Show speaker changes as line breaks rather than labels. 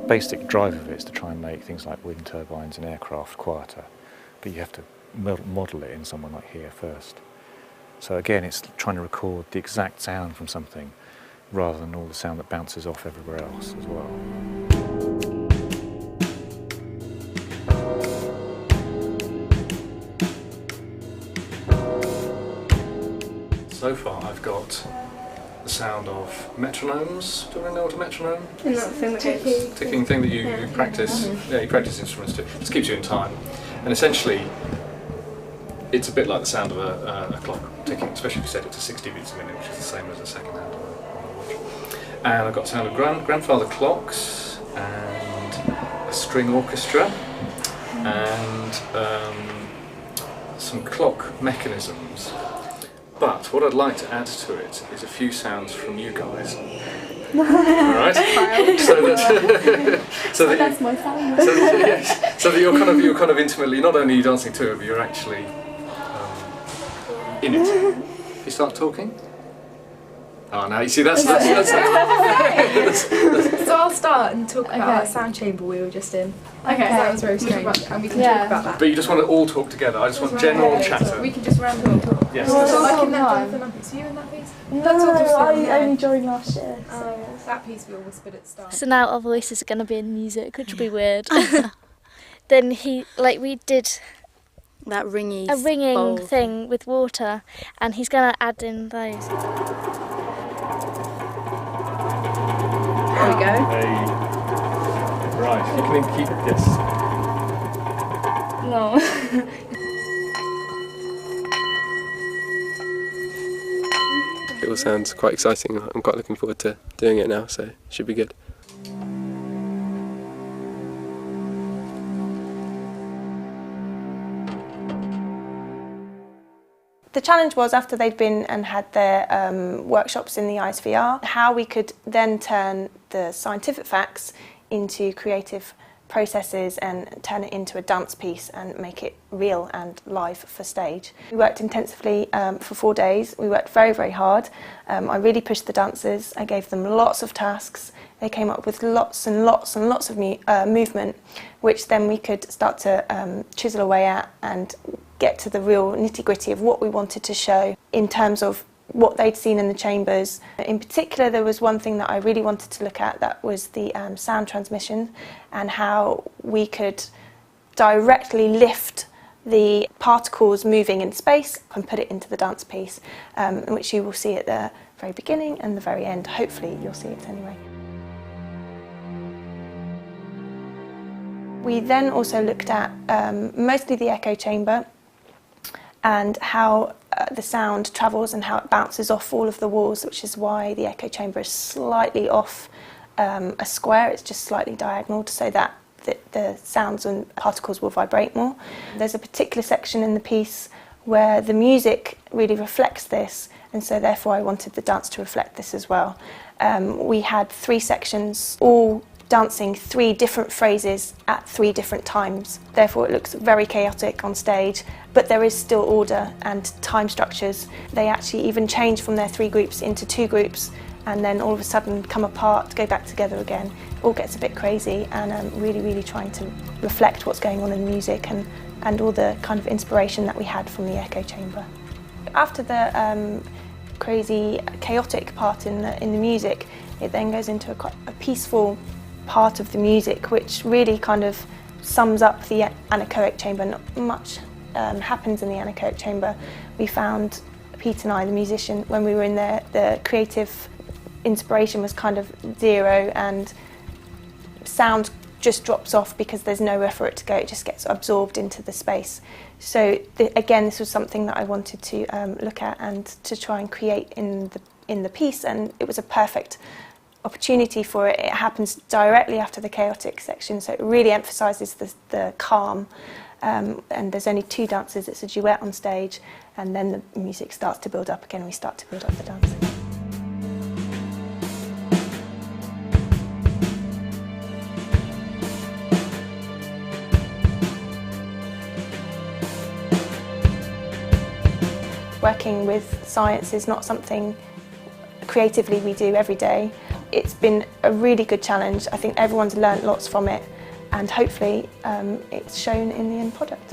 Basic drive of it is to try and make things like wind turbines and aircraft quieter, but you have to model it in somewhere like here first. So again, it's trying to record the exact sound from something rather than all the sound that bounces off everywhere else as well. So far I've got the sound of metronomes. Do you know what a metronome is?
That thing that goes...
Ticking thing that you practice. Yeah, you practice instruments too. Just keeps you in time. And essentially, it's a bit like the sound of a clock ticking, especially if you set it to 60 beats a minute, which is the same as a second hand on a watch. And I've got the sound of grandfather clocks and a string orchestra and some clock mechanisms. But what I'd like to add to it is a few sounds from you guys. Alright?
That's my sound.
So that you're kind of intimately, not only are you dancing to it, but you're actually in it. You start talking? Oh no, you see that's
So I'll start and talk about our sound chamber we were just in.
Okay.
That was very strange, and we can talk about that.
But you just want to all talk together. I just want general chatter.
We can just randomly talk.
Yes.
So like in that
time.
Jonathan piece, were you in that piece?
No,
That's all just
I only joined last year. So
that piece we all whispered at the start.
So now our voices are going to be in music, which would be weird. Then we did
that ringing
thing with water, and he's going to add in those.
There we go.
Right, you can keep it, yes.
no.
It all sounds quite exciting. I'm quite looking forward to doing it now, so it should be good.
The challenge was, after they'd been and had their workshops in the ISVR, how we could then turn the scientific facts into creative processes and turn it into a dance piece and make it real and live for stage. We worked intensively for 4 days. We worked very, very hard. I really pushed the dancers. I gave them lots of tasks. They came up with lots and lots and lots of movement, which then we could start to chisel away at and get to the real nitty-gritty of what we wanted to show in terms of what they'd seen in the chambers. In particular, there was one thing that I really wanted to look at, that was the sound transmission and how we could directly lift the particles moving in space and put it into the dance piece, which you will see at the very beginning and the very end. Hopefully you'll see it anyway. We then also looked at mostly the echo chamber and how the sound travels and how it bounces off all of the walls, which is why the echo chamber is slightly off a square. It's just slightly diagonal so that the sounds and particles will vibrate more. There's a particular section in the piece where the music really reflects this, and so therefore I wanted the dance to reflect this as well. We had 3 sections, all dancing 3 different phrases at 3 different times. Therefore it looks very chaotic on stage, but there is still order and time structures. They actually even change from their 3 groups into 2 groups and then all of a sudden come apart, go back together again. All gets a bit crazy, and really, really trying to reflect what's going on in music and all the kind of inspiration that we had from the echo chamber. After the crazy, chaotic part in the music, it then goes into a peaceful part of the music, which really kind of sums up the anechoic chamber. Not much happens in the anechoic chamber. We found, Pete and I, the musician, when we were in there, the creative inspiration was kind of zero, and sound just drops off because there's nowhere for it to go. It just gets absorbed into the space. So again, this was something that I wanted to look at and to try and create in the piece, and it was a perfect opportunity for it. It happens directly after the chaotic section, so it really emphasises the calm, and there's only 2 dancers. It's a duet on stage, and then the music starts to build up again. We start to build up the dance. working with science is not something creatively we do every day. It's been a really good challenge. I think everyone's learnt lots from it, and hopefully it's shown in the end product.